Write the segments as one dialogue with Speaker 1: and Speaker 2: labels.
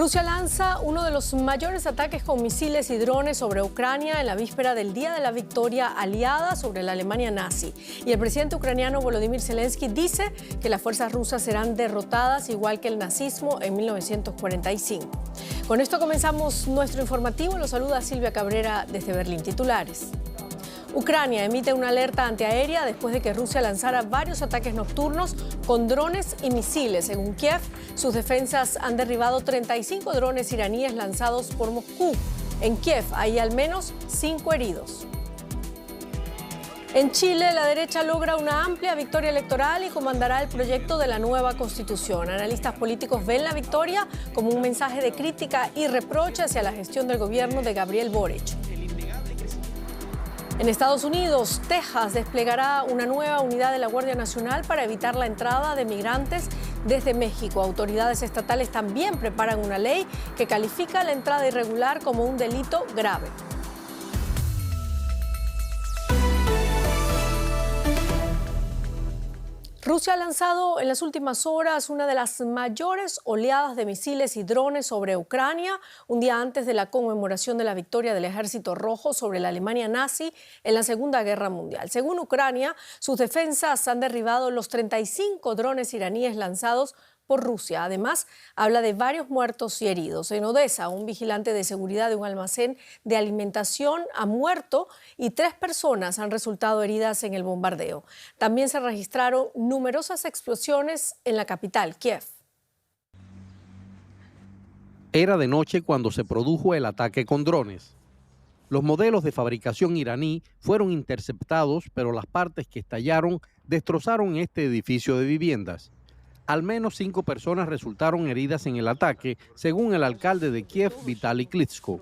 Speaker 1: Rusia lanza uno de los mayores ataques con misiles y drones sobre Ucrania en la víspera del Día de la Victoria aliada sobre la Alemania nazi. Y el presidente ucraniano Volodymyr Zelensky dice que las fuerzas rusas serán derrotadas igual que el nazismo en 1945. Con esto comenzamos nuestro informativo. Los saluda Silvia Cabrera desde Berlín. Titulares. Ucrania emite una alerta antiaérea después de que Rusia lanzara varios ataques nocturnos con drones y misiles. Según Kiev, sus defensas han derribado 35 drones iraníes lanzados por Moscú. En Kiev hay al menos 5 heridos. En Chile, la derecha logra una amplia victoria electoral y comandará el proyecto de la nueva Constitución. Analistas políticos ven la victoria como un mensaje de crítica y reproche hacia la gestión del gobierno de Gabriel Boric. En Estados Unidos, Texas desplegará una nueva unidad de la Guardia Nacional para evitar la entrada de migrantes desde México. Autoridades estatales también preparan una ley que califica la entrada irregular como un delito grave. Rusia ha lanzado en las últimas horas una de las mayores oleadas de misiles y drones sobre Ucrania, un día antes de la conmemoración de la victoria del Ejército Rojo sobre la Alemania nazi en la Segunda Guerra Mundial. Según Ucrania, sus defensas han derribado los 35 drones iraníes lanzados por Rusia. Además, habla de varios muertos y heridos. En Odessa, un vigilante de seguridad de un almacén de alimentación ha muerto y 3 personas han resultado heridas en el bombardeo. También se registraron numerosas explosiones en la capital, Kiev.
Speaker 2: Era de noche cuando se produjo el ataque con drones. Los modelos de fabricación iraní fueron interceptados, pero las partes que estallaron destrozaron este edificio de viviendas. Al menos 5 personas resultaron heridas en el ataque, según el alcalde de Kiev, Vitaly Klitschko.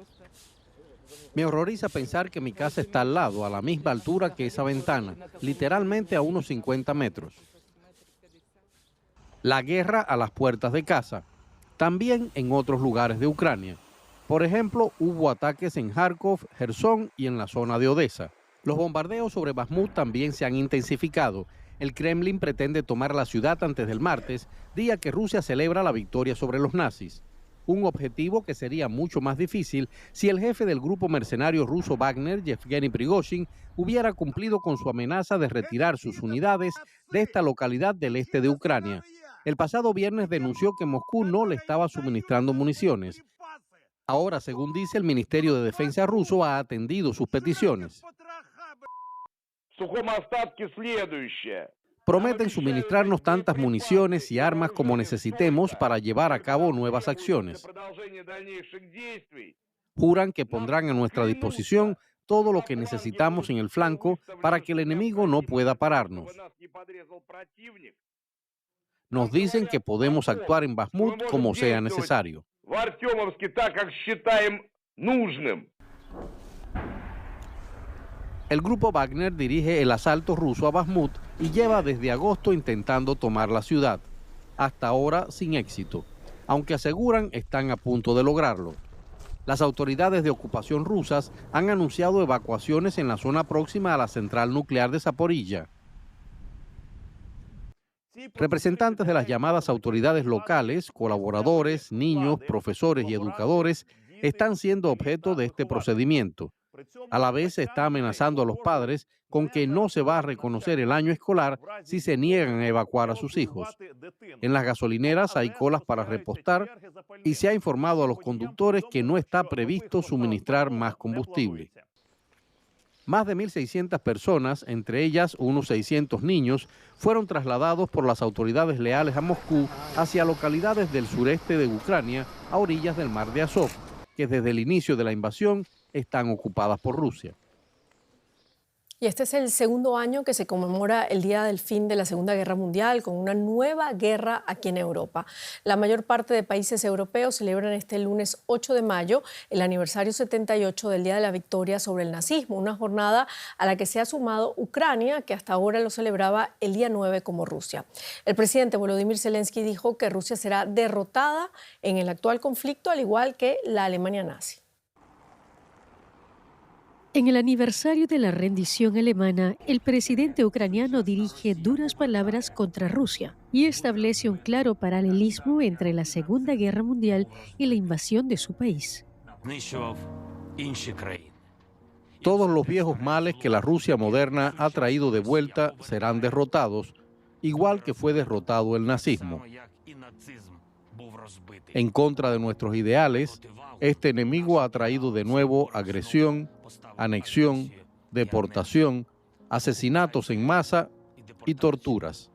Speaker 2: Me horroriza pensar que mi casa está al lado, a la misma altura que esa ventana, literalmente a unos 50 metros. La guerra a las puertas de casa, también en otros lugares de Ucrania. Por ejemplo, hubo ataques en Kharkov, Jersón y en la zona de Odessa. Los bombardeos sobre Bakhmut también se han intensificado. El Kremlin pretende tomar la ciudad antes del martes, día que Rusia celebra la victoria sobre los nazis. Un objetivo que sería mucho más difícil si el jefe del grupo mercenario ruso Wagner, Yevgeny Prigozhin, hubiera cumplido con su amenaza de retirar sus unidades de esta localidad del este de Ucrania. El pasado viernes denunció que Moscú no le estaba suministrando municiones. Ahora, según dice el Ministerio de Defensa ruso, ha atendido sus peticiones. Prometen suministrarnos tantas municiones y armas como necesitemos para llevar a cabo nuevas acciones. Juran que pondrán a nuestra disposición todo lo que necesitamos en el flanco para que el enemigo no pueda pararnos. Nos dicen que podemos actuar en Bakhmut como sea necesario. El grupo Wagner dirige el asalto ruso a Bakhmut y lleva desde agosto intentando tomar la ciudad, hasta ahora sin éxito, aunque aseguran están a punto de lograrlo. Las autoridades de ocupación rusas han anunciado evacuaciones en la zona próxima a la central nuclear de Zaporilla. Representantes de las llamadas autoridades locales, colaboradores, niños, profesores y educadores están siendo objeto de este procedimiento. A la vez se está amenazando a los padres con que no se va a reconocer el año escolar si se niegan a evacuar a sus hijos. En las gasolineras hay colas para repostar y se ha informado a los conductores que no está previsto suministrar más combustible. Más de 1.600 personas, entre ellas unos 600 niños, fueron trasladados por las autoridades leales a Moscú hacia localidades del sureste de Ucrania a orillas del mar de Azov, que desde el inicio de la invasión están ocupadas por Rusia.
Speaker 1: Y este es el segundo año que se conmemora el día del fin de la Segunda Guerra Mundial, con una nueva guerra aquí en Europa. La mayor parte de países europeos celebran este lunes 8 de mayo el aniversario 78 del Día de la Victoria sobre el nazismo, una jornada a la que se ha sumado Ucrania, que hasta ahora lo celebraba el día 9 como Rusia. El presidente Volodymyr Zelensky dijo que Rusia será derrotada en el actual conflicto, al igual que la Alemania nazi.
Speaker 3: En el aniversario de la rendición alemana, el presidente ucraniano dirige duras palabras contra Rusia y establece un claro paralelismo entre la Segunda Guerra Mundial y la invasión de su país.
Speaker 2: Todos los viejos males que la Rusia moderna ha traído de vuelta serán derrotados, igual que fue derrotado el nazismo. En contra de nuestros ideales, este enemigo ha traído de nuevo agresión, anexión, deportación, asesinatos en masa y torturas.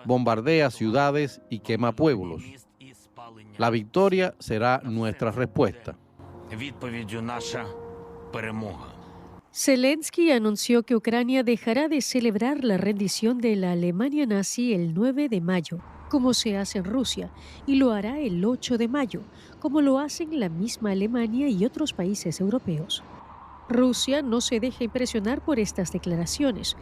Speaker 2: Bombardea ciudades y quema pueblos. La victoria será nuestra respuesta.
Speaker 3: Zelensky anunció que Ucrania dejará de celebrar la rendición de la Alemania nazi el 9 de mayo, como se hace en Rusia, y lo hará el 8 de mayo, como lo hacen la misma Alemania y otros países europeos. Rusia no se deja impresionar por estas declaraciones.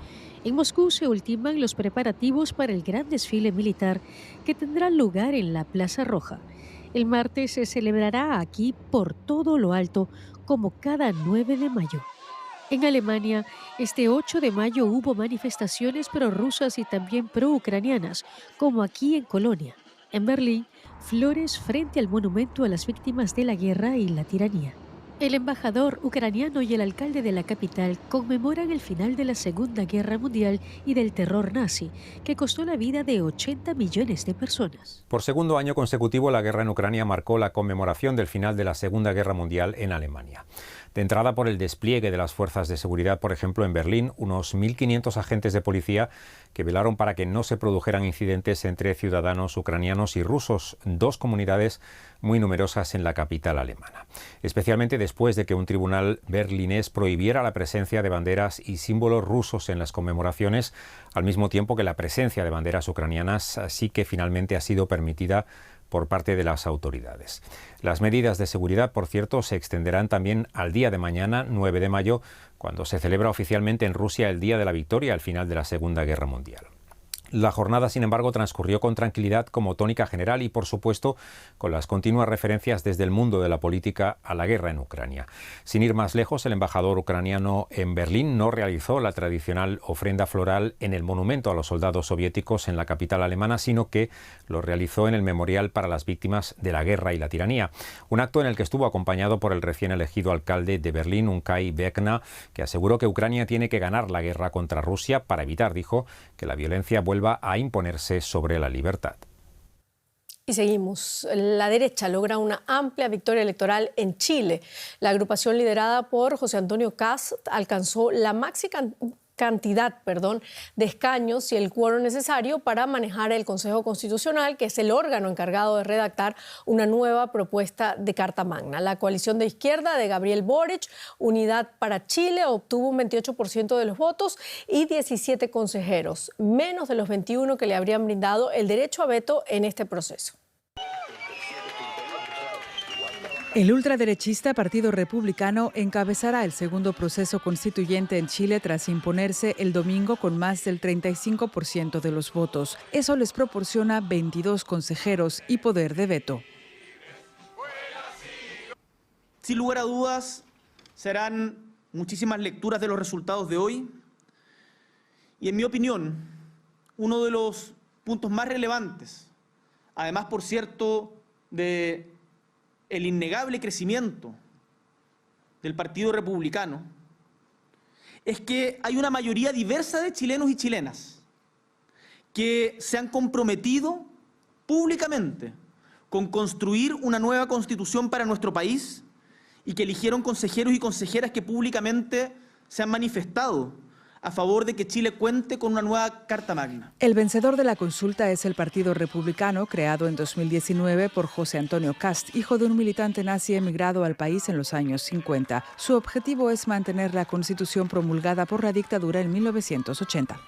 Speaker 3: En Moscú se ultiman los preparativos para el gran desfile militar que tendrá lugar en la Plaza Roja. El martes se celebrará aquí por todo lo alto, como cada 9 de mayo. En Alemania, este 8 de mayo hubo manifestaciones prorrusas y también pro-ucranianas, como aquí en Colonia. En Berlín, flores frente al monumento a las víctimas de la guerra y la tiranía. El embajador ucraniano y el alcalde de la capital conmemoran el final de la Segunda Guerra Mundial y del terror nazi, que costó la vida de 80 millones de personas.
Speaker 4: Por segundo año consecutivo, la guerra en Ucrania marcó la conmemoración del final de la Segunda Guerra Mundial en Alemania. De entrada, por el despliegue de las fuerzas de seguridad, por ejemplo, en Berlín, unos 1.500 agentes de policía que velaron para que no se produjeran incidentes entre ciudadanos ucranianos y rusos, dos comunidades muy numerosas en la capital alemana. Especialmente después de que un tribunal berlinés prohibiera la presencia de banderas y símbolos rusos en las conmemoraciones, al mismo tiempo que la presencia de banderas ucranianas sí que finalmente ha sido permitida por parte de las autoridades. Las medidas de seguridad, por cierto, se extenderán también al día de mañana, 9 de mayo, cuando se celebra oficialmente en Rusia el Día de la Victoria al final de la Segunda Guerra Mundial. La jornada, sin embargo, transcurrió con tranquilidad como tónica general y, por supuesto, con las continuas referencias desde el mundo de la política a la guerra en Ucrania. Sin ir más lejos, el embajador ucraniano en Berlín no realizó la tradicional ofrenda floral en el monumento a los soldados soviéticos en la capital alemana, sino que lo realizó en el memorial para las víctimas de la guerra y la tiranía. Un acto en el que estuvo acompañado por el recién elegido alcalde de Berlín, Unkai Beckner, que aseguró que Ucrania tiene que ganar la guerra contra Rusia para evitar, dijo, que la violencia vuelva a imponerse sobre la libertad.
Speaker 1: Y seguimos. La derecha logra una amplia victoria electoral en Chile. La agrupación liderada por José Antonio Kast alcanzó la máxima cantidad de escaños y el quórum necesario para manejar el Consejo Constitucional, que es el órgano encargado de redactar una nueva propuesta de Carta Magna. La coalición de izquierda de Gabriel Boric, Unidad para Chile, obtuvo un 28% de los votos y 17 consejeros, menos de los 21 que le habrían brindado el derecho a veto en este proceso.
Speaker 5: El ultraderechista Partido Republicano encabezará el segundo proceso constituyente en Chile tras imponerse el domingo con más del 35% de los votos. Eso les proporciona 22 consejeros y poder de veto.
Speaker 6: Sin lugar a dudas, serán muchísimas lecturas de los resultados de hoy. Y en mi opinión, uno de los puntos más relevantes, además, por cierto, de el innegable crecimiento del Partido Republicano, es que hay una mayoría diversa de chilenos y chilenas que se han comprometido públicamente con construir una nueva constitución para nuestro país y que eligieron consejeros y consejeras que públicamente se han manifestado a favor de que Chile cuente con una nueva Carta Magna.
Speaker 5: El vencedor de la consulta es el Partido Republicano, creado en 2019 por José Antonio Kast, hijo de un militante nazi emigrado al país en los años 50. Su objetivo es mantener la Constitución promulgada por la dictadura en 1980.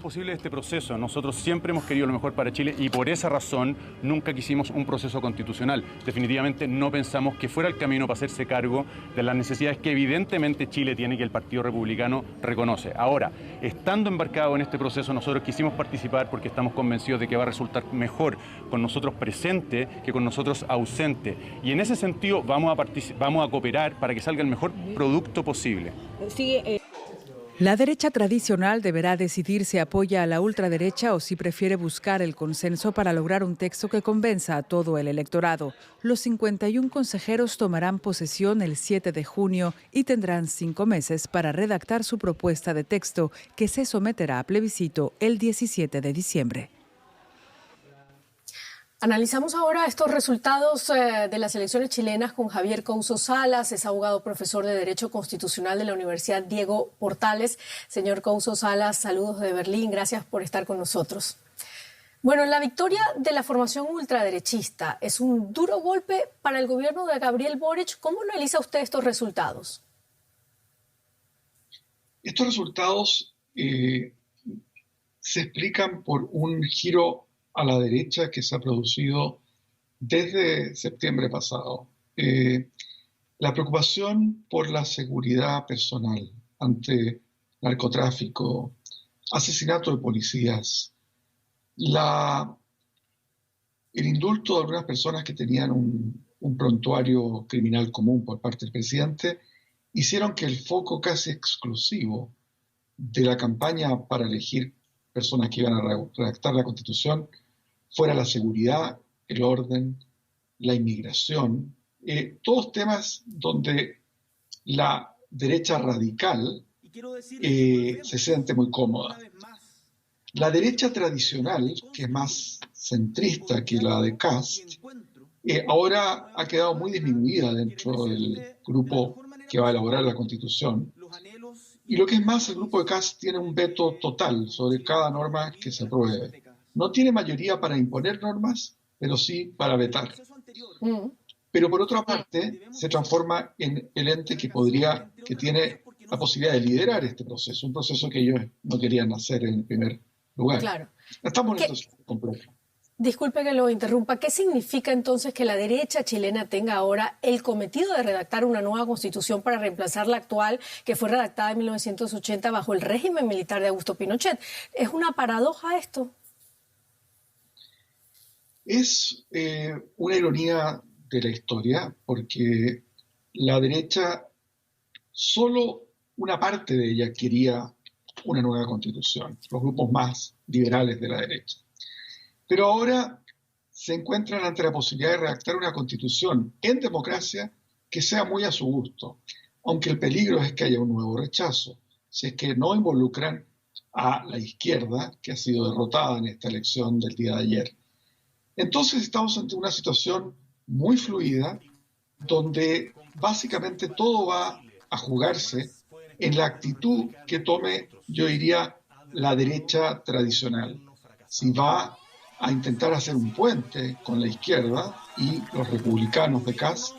Speaker 7: posible de este proceso. Nosotros siempre hemos querido lo mejor para Chile y por esa razón nunca quisimos un proceso constitucional. Definitivamente no pensamos que fuera el camino para hacerse cargo de las necesidades que evidentemente Chile tiene y que el Partido Republicano reconoce. Ahora, estando embarcado en este proceso, nosotros quisimos participar porque estamos convencidos de que va a resultar mejor con nosotros presente que con nosotros ausente. Y en ese sentido vamos a cooperar para que salga el mejor producto posible.
Speaker 5: La derecha tradicional deberá decidir si apoya a la ultraderecha o si prefiere buscar el consenso para lograr un texto que convenza a todo el electorado. Los 51 consejeros tomarán posesión el 7 de junio y tendrán 5 meses para redactar su propuesta de texto que se someterá a plebiscito el 17 de diciembre.
Speaker 1: Analizamos ahora estos resultados de las elecciones chilenas con Javier Couso Salas, es abogado profesor de Derecho Constitucional de la Universidad Diego Portales. Señor Couso Salas, saludos de Berlín, gracias por estar con nosotros. Bueno, la victoria de la formación ultraderechista es un duro golpe para el gobierno de Gabriel Boric. ¿Cómo analiza usted estos resultados?
Speaker 8: Estos resultados se explican por un giro a la derecha que se ha producido desde septiembre pasado. La preocupación por la seguridad personal ante narcotráfico, asesinato de policías, el indulto de algunas personas que tenían un prontuario criminal común por parte del presidente, hicieron que el foco casi exclusivo de la campaña para elegir personas que iban a redactar la Constitución fuera la seguridad, el orden, la inmigración, todos temas donde la derecha radical se siente muy cómoda. La derecha tradicional, que es más centrista que la de Kast, ahora ha quedado muy disminuida dentro del grupo que va a elaborar la Constitución. Y lo que es más, el grupo de Kast tiene un veto total sobre cada norma que se apruebe. No tiene mayoría para imponer normas, pero sí para vetar. Pero por otra parte, se transforma en el ente que tiene la posibilidad de liderar este proceso, un proceso que ellos no querían hacer en primer lugar.
Speaker 1: Claro.
Speaker 8: Estamos en esto complejo.
Speaker 1: Disculpe que lo interrumpa. ¿Qué significa entonces que la derecha chilena tenga ahora el cometido de redactar una nueva constitución para reemplazar la actual que fue redactada en 1980 bajo el régimen militar de Augusto Pinochet? ¿Es una paradoja esto?
Speaker 8: Es una ironía de la historia, porque la derecha, solo una parte de ella quería una nueva constitución, los grupos más liberales de la derecha. Pero ahora se encuentran ante la posibilidad de redactar una constitución en democracia que sea muy a su gusto, aunque el peligro es que haya un nuevo rechazo, si es que no involucran a la izquierda, que ha sido derrotada en esta elección del día de ayer. Entonces estamos ante una situación muy fluida, donde básicamente todo va a jugarse en la actitud que tome, yo diría, la derecha tradicional. Si va a intentar hacer un puente con la izquierda y los republicanos de Kast,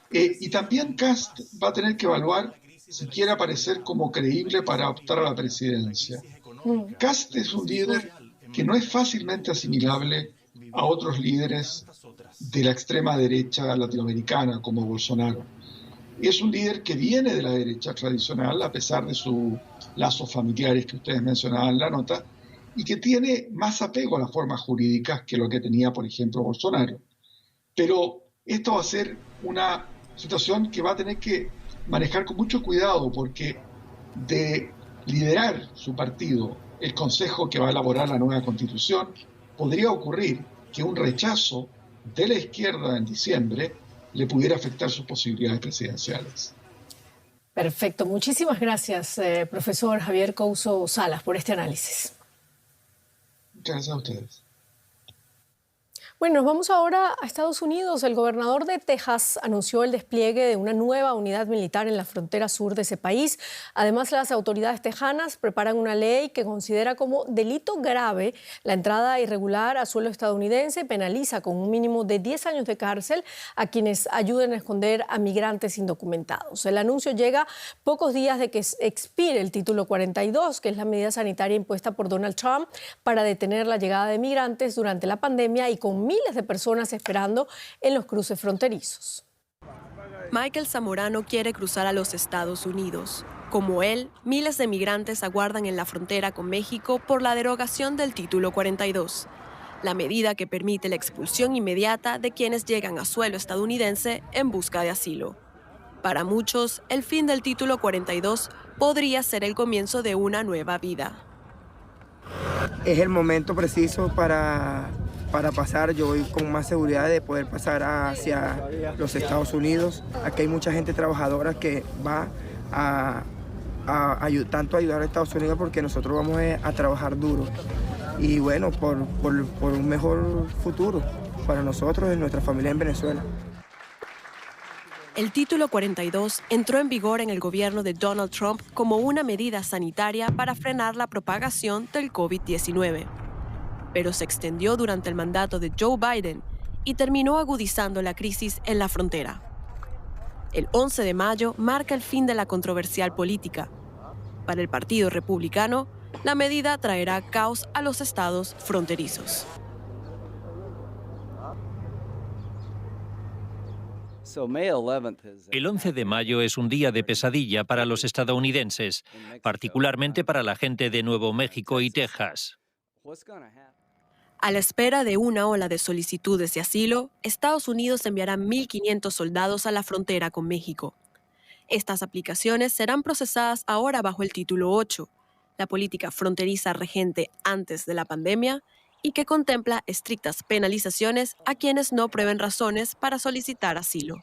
Speaker 8: y también Kast va a tener que evaluar si quiere aparecer como creíble para optar a la presidencia. Kast es un líder que no es fácilmente asimilable a otros líderes de la extrema derecha latinoamericana como Bolsonaro. Es un líder que viene de la derecha tradicional, a pesar de sus lazos familiares que ustedes mencionaban en la nota, y que tiene más apego a las formas jurídicas que lo que tenía, por ejemplo, Bolsonaro. Pero esto va a ser una situación que va a tener que manejar con mucho cuidado, porque de liderar su partido, el Consejo que va a elaborar la nueva Constitución, podría ocurrir que un rechazo de la izquierda en diciembre le pudiera afectar sus posibilidades presidenciales.
Speaker 1: Perfecto. Muchísimas gracias, profesor Javier Couso Salas, por este análisis.
Speaker 8: Muchas gracias a ustedes.
Speaker 1: Bueno, nos vamos ahora a Estados Unidos. El gobernador de Texas anunció el despliegue de una nueva unidad militar en la frontera sur de ese país. Además, las autoridades tejanas preparan una ley que considera como delito grave la entrada irregular a suelo estadounidense y penaliza con un mínimo de 10 años de cárcel a quienes ayuden a esconder a migrantes indocumentados. El anuncio llega pocos días de que expire el título 42, que es la medida sanitaria impuesta por Donald Trump para detener la llegada de migrantes durante la pandemia y con miles de personas esperando en los cruces fronterizos.
Speaker 9: Michael Zamorano quiere cruzar a los Estados Unidos. Como él, miles de migrantes aguardan en la frontera con México por la derogación del Título 42, la medida que permite la expulsión inmediata de quienes llegan a suelo estadounidense en busca de asilo. Para muchos, el fin del Título 42 podría ser el comienzo de una nueva vida.
Speaker 10: Es el momento preciso para pasar. Yo voy con más seguridad de poder pasar hacia los Estados Unidos. Aquí hay mucha gente trabajadora que va tanto a ayudar a Estados Unidos porque nosotros vamos a trabajar duro. Y bueno, por un mejor futuro para nosotros y nuestra familia en Venezuela.
Speaker 9: El Título 42 entró en vigor en el gobierno de Donald Trump como una medida sanitaria para frenar la propagación del COVID-19. Pero se extendió durante el mandato de Joe Biden y terminó agudizando la crisis en la frontera. El 11 de mayo marca el fin de la controversial política. Para el Partido Republicano, la medida traerá caos a los estados fronterizos.
Speaker 11: El 11 de mayo es un día de pesadilla para los estadounidenses, particularmente para la gente de Nuevo México y Texas.
Speaker 9: A la espera de una ola de solicitudes de asilo, Estados Unidos enviará 1.500 soldados a la frontera con México. Estas aplicaciones serán procesadas ahora bajo el Título 8, la política fronteriza regente antes de la pandemia, y que contempla estrictas penalizaciones a quienes no prueben razones para solicitar asilo.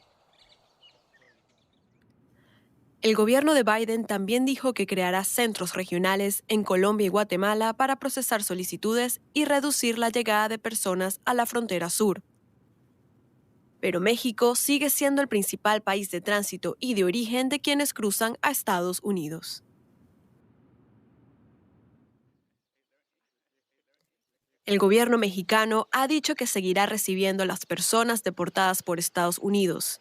Speaker 9: El gobierno de Biden también dijo que creará centros regionales en Colombia y Guatemala para procesar solicitudes y reducir la llegada de personas a la frontera sur. Pero México sigue siendo el principal país de tránsito y de origen de quienes cruzan a Estados Unidos. El gobierno mexicano ha dicho que seguirá recibiendo a las personas deportadas por Estados Unidos,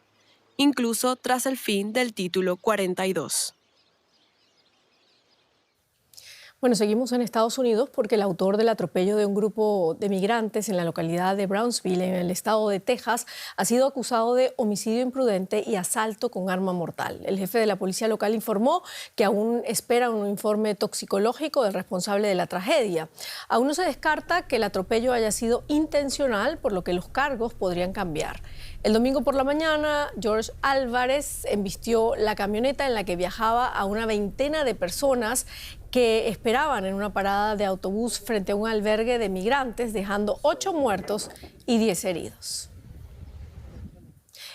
Speaker 9: incluso tras el fin del Título 42.
Speaker 1: Bueno, seguimos en Estados Unidos porque el autor del atropello de un grupo de migrantes en la localidad de Brownsville, en el estado de Texas, ha sido acusado de homicidio imprudente y asalto con arma mortal. El jefe de la policía local informó que aún espera un informe toxicológico del responsable de la tragedia. Aún no se descarta que el atropello haya sido intencional, por lo que los cargos podrían cambiar. El domingo por la mañana, George Álvarez embistió la camioneta en la que viajaba a una veintena de personas que esperaban en una parada de autobús frente a un albergue de migrantes, dejando 8 muertos y 10 heridos.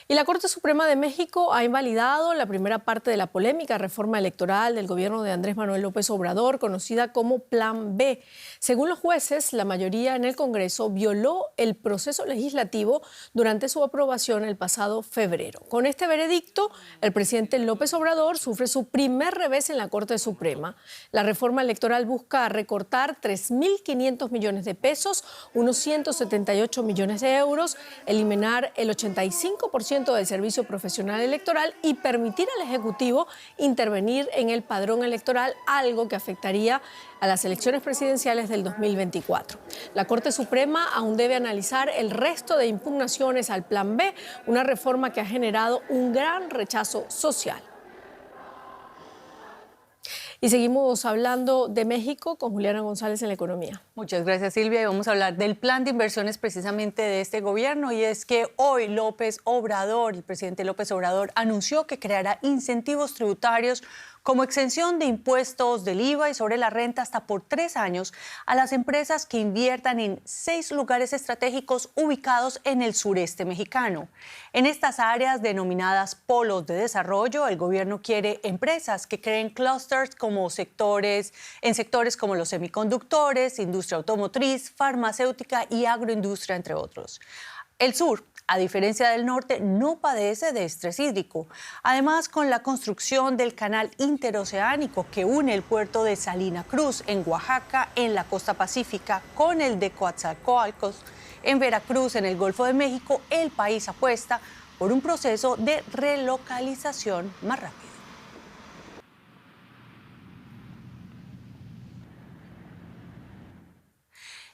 Speaker 1: Y la Corte Suprema de México ha invalidado la primera parte de la polémica reforma electoral del gobierno de Andrés Manuel López Obrador, conocida como Plan B. Según los jueces, la mayoría en el Congreso violó el proceso legislativo durante su aprobación el pasado febrero. Con este veredicto, el presidente López Obrador sufre su primer revés en la Corte Suprema. La reforma electoral busca recortar 3.500 millones de pesos, unos 178 millones de euros, eliminar el 85% del servicio profesional electoral y permitir al Ejecutivo intervenir en el padrón electoral, algo que afectaría a las elecciones presidenciales del 2024. La Corte Suprema aún debe analizar el resto de impugnaciones al Plan B, una reforma que ha generado un gran rechazo social. Y seguimos hablando de México con Juliana González en la economía.
Speaker 12: Muchas gracias, Silvia. Y vamos a hablar del plan de inversiones precisamente de este gobierno. Y es que hoy el presidente López Obrador, anunció que creará incentivos tributarios como exención de impuestos del IVA y sobre la renta hasta por 3 años a las empresas que inviertan en 6 lugares estratégicos ubicados en el sureste mexicano. En estas áreas denominadas polos de desarrollo, el gobierno quiere empresas que creen clústeres en sectores como los semiconductores, industria automotriz, farmacéutica y agroindustria, entre otros. El sur, a diferencia del norte, no padece de estrés hídrico. Además, con la construcción del canal interoceánico que une el puerto de Salina Cruz en Oaxaca, en la costa pacífica, con el de Coatzacoalcos en Veracruz, en el Golfo de México, el país apuesta por un proceso de relocalización más rápido.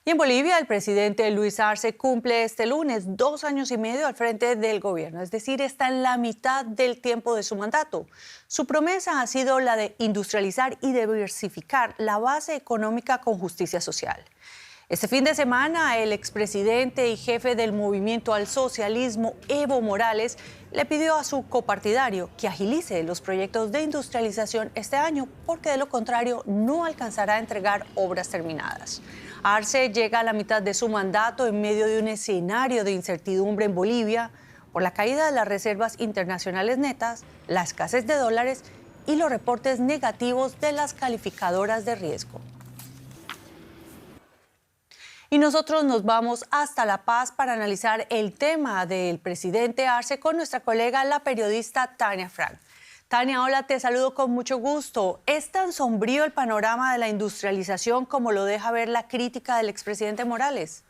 Speaker 12: Y en Bolivia, el presidente Luis Arce cumple este lunes 2 años y medio al frente del gobierno, es decir, está en la mitad del tiempo de su mandato. Su promesa ha sido la de industrializar y diversificar la base económica con justicia social. Este fin de semana, el expresidente y jefe del Movimiento al Socialismo, Evo Morales, le pidió a su copartidario que agilice los proyectos de industrialización este año, porque de lo contrario no alcanzará a entregar obras terminadas. Arce llega a la mitad de su mandato en medio de un escenario de incertidumbre en Bolivia por la caída de las reservas internacionales netas, la escasez de dólares y los reportes negativos de las calificadoras de riesgo. Y nosotros nos vamos hasta La Paz para analizar el tema del presidente Arce con nuestra colega, la periodista Tania Frank. Tania, hola, te saludo con mucho gusto. ¿Es tan sombrío el panorama de la industrialización como lo deja ver la crítica del expresidente Morales?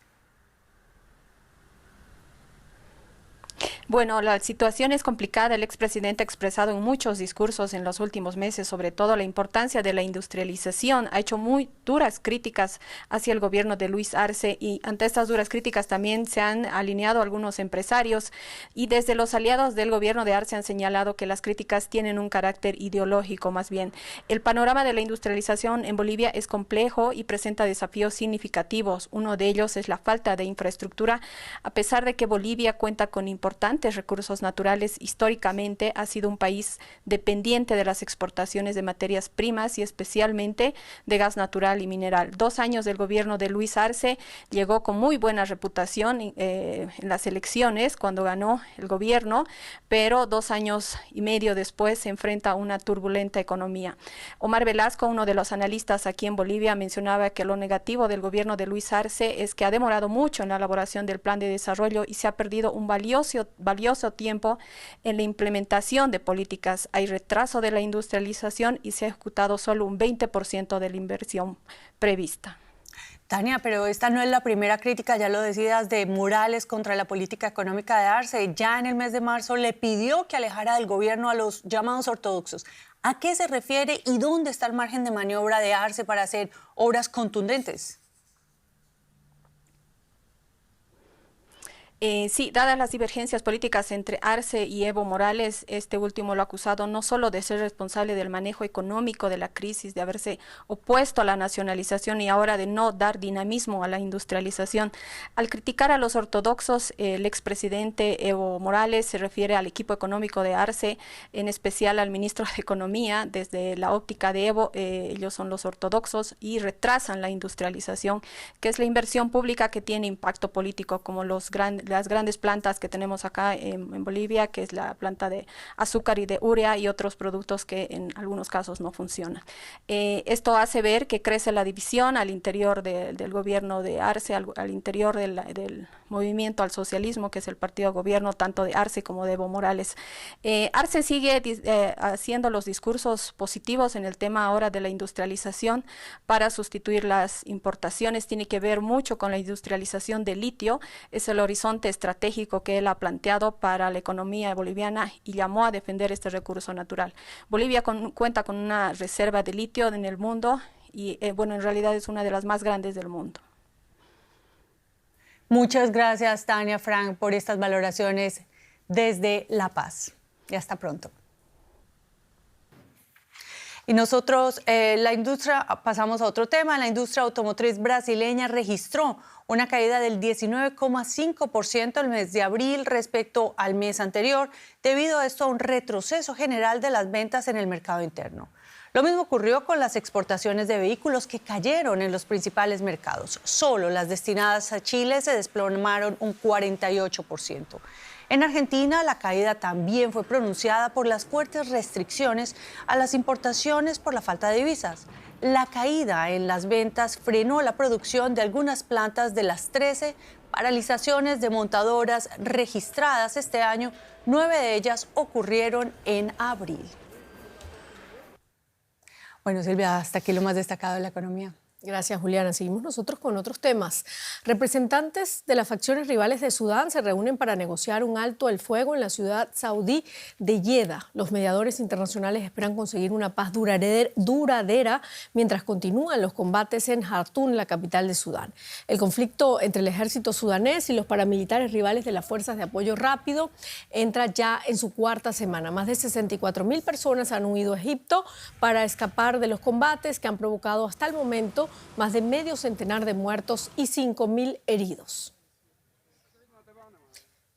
Speaker 13: Bueno, la situación es complicada. El expresidente ha expresado en muchos discursos en los últimos meses, sobre todo la importancia de la industrialización. Ha hecho muy duras críticas hacia el gobierno de Luis Arce y ante estas duras críticas también se han alineado algunos empresarios y desde los aliados del gobierno de Arce han señalado que las críticas tienen un carácter ideológico más bien. El panorama de la industrialización en Bolivia es complejo y presenta desafíos significativos. Uno de ellos es la falta de infraestructura, a pesar de que Bolivia cuenta con importantes recursos naturales. Históricamente ha sido un país dependiente de las exportaciones de materias primas y especialmente de gas natural y mineral. 2 años del gobierno de Luis Arce, llegó con muy buena reputación en las elecciones cuando ganó el gobierno, pero 2 años y medio después se enfrenta a una turbulenta economía. Omar Velasco, uno de los analistas aquí en Bolivia, mencionaba que lo negativo del gobierno de Luis Arce es que ha demorado mucho en la elaboración del plan de desarrollo y se ha perdido un valioso tiempo en la implementación de políticas. Hay retraso de la industrialización y se ha ejecutado solo un 20% de la inversión prevista.
Speaker 12: Tania, pero esta no es la primera crítica, ya lo decías, de Morales contra la política económica de Arce. Ya en el mes de marzo le pidió que alejara del gobierno a los llamados ortodoxos. ¿A qué se refiere y dónde está el margen de maniobra de Arce para hacer obras contundentes?
Speaker 13: Sí, dadas las divergencias políticas entre Arce y Evo Morales, este último lo ha acusado no solo de ser responsable del manejo económico de la crisis, de haberse opuesto a la nacionalización y ahora de no dar dinamismo a la industrialización. Al criticar a los ortodoxos, el expresidente Evo Morales se refiere al equipo económico de Arce, en especial al ministro de Economía. Desde la óptica de Evo, ellos son los ortodoxos y retrasan la industrialización, que es la inversión pública que tiene impacto político, como las grandes plantas que tenemos acá en Bolivia, que es la planta de azúcar y de urea y otros productos que en algunos casos no funcionan. Esto hace ver que crece la división al interior del gobierno de Arce, al interior del movimiento al socialismo, que es el partido de gobierno tanto de Arce como de Evo Morales. Arce sigue haciendo los discursos positivos en el tema ahora de la industrialización para sustituir las importaciones. Tiene que ver mucho con la industrialización de litio, es el horizonte estratégico que él ha planteado para la economía boliviana y llamó a defender este recurso natural. Bolivia cuenta con una reserva de litio en el mundo y bueno, en realidad es una de las más grandes del mundo.
Speaker 12: Muchas gracias, Tania Frank, por estas valoraciones desde La Paz. Y hasta pronto. Y nosotros, pasamos a otro tema. La industria automotriz brasileña registró una caída del 19,5% el mes de abril respecto al mes anterior, debido a esto a un retroceso general de las ventas en el mercado interno. Lo mismo ocurrió con las exportaciones de vehículos que cayeron en los principales mercados. Solo las destinadas a Chile se desplomaron un 48%. En Argentina, la caída también fue pronunciada por las fuertes restricciones a las importaciones por la falta de divisas. La caída en las ventas frenó la producción de algunas plantas de las 13 paralizaciones de montadoras registradas este año. 9 de ellas ocurrieron en abril. Bueno, Silvia, hasta aquí lo más destacado de la economía.
Speaker 1: Gracias, Juliana. Seguimos nosotros con otros temas. Representantes de las facciones rivales de Sudán se reúnen para negociar un alto el fuego en la ciudad saudí de Jeddah. Los mediadores internacionales esperan conseguir una paz duradera mientras continúan los combates en Jartum, la capital de Sudán. El conflicto entre el ejército sudanés y los paramilitares rivales de las fuerzas de apoyo rápido entra ya en su cuarta semana. Más de 64.000 personas han huido a Egipto para escapar de los combates que han provocado hasta el momento más de medio centenar de muertos y 5.000 heridos.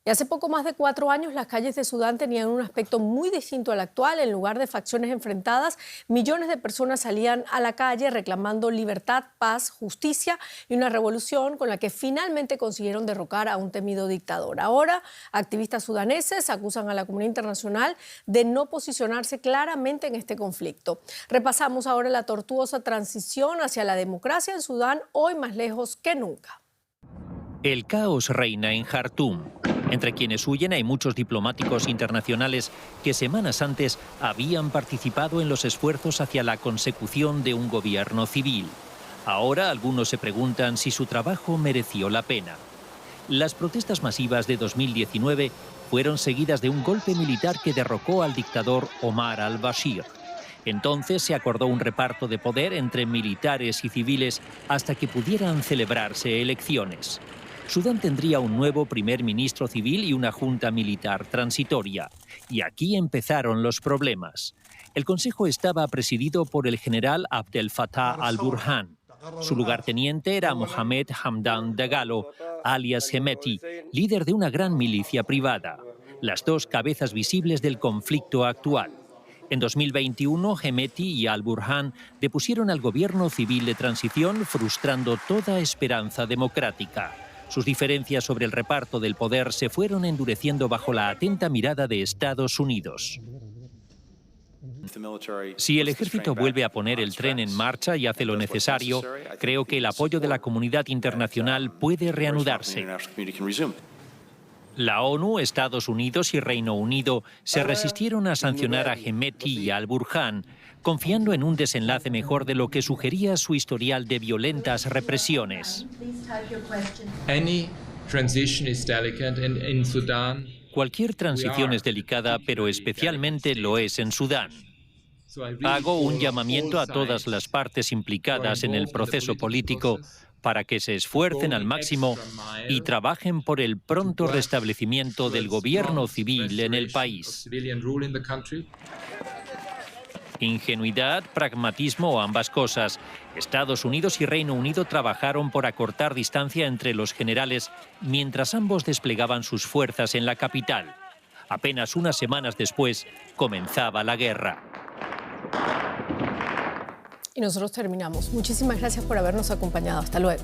Speaker 1: Y hace poco más de 4 años, las calles de Sudán tenían un aspecto muy distinto al actual. En lugar de facciones enfrentadas, millones de personas salían a la calle reclamando libertad, paz, justicia y una revolución con la que finalmente consiguieron derrocar a un temido dictador. Ahora, activistas sudaneses acusan a la comunidad internacional de no posicionarse claramente en este conflicto. Repasamos ahora la tortuosa transición hacia la democracia en Sudán, hoy más lejos que nunca.
Speaker 11: El caos reina en Jartum. Entre quienes huyen hay muchos diplomáticos internacionales que semanas antes habían participado en los esfuerzos hacia la consecución de un gobierno civil. Ahora algunos se preguntan si su trabajo mereció la pena. Las protestas masivas de 2019 fueron seguidas de un golpe militar que derrocó al dictador Omar al-Bashir. Entonces se acordó un reparto de poder entre militares y civiles hasta que pudieran celebrarse elecciones. Sudán tendría un nuevo primer ministro civil y una junta militar transitoria. Y aquí empezaron los problemas. El consejo estaba presidido por el general Abdel Fattah al-Burhan. Su lugarteniente era Mohamed Hamdan Dagalo, alias Hemeti, líder de una gran milicia privada. Las dos cabezas visibles del conflicto actual. En 2021, Hemeti y al-Burhan depusieron al gobierno civil de transición, frustrando toda esperanza democrática. Sus diferencias sobre el reparto del poder se fueron endureciendo bajo la atenta mirada de Estados Unidos. Si el ejército vuelve a poner el tren en marcha y hace lo necesario, creo que el apoyo de la comunidad internacional puede reanudarse. La ONU, Estados Unidos y Reino Unido se resistieron a sancionar a Hemeti y al-Burhan, confiando en un desenlace mejor de lo que sugería su historial de violentas represiones. Cualquier transición es delicada, pero especialmente lo es en Sudán. Hago un llamamiento a todas las partes implicadas en el proceso político para que se esfuercen al máximo y trabajen por el pronto restablecimiento del gobierno civil en el país. Ingenuidad, pragmatismo o ambas cosas. Estados Unidos y Reino Unido trabajaron por acortar distancia entre los generales mientras ambos desplegaban sus fuerzas en la capital. Apenas unas semanas después comenzaba la guerra.
Speaker 1: Y nosotros terminamos. Muchísimas gracias por habernos acompañado. Hasta luego.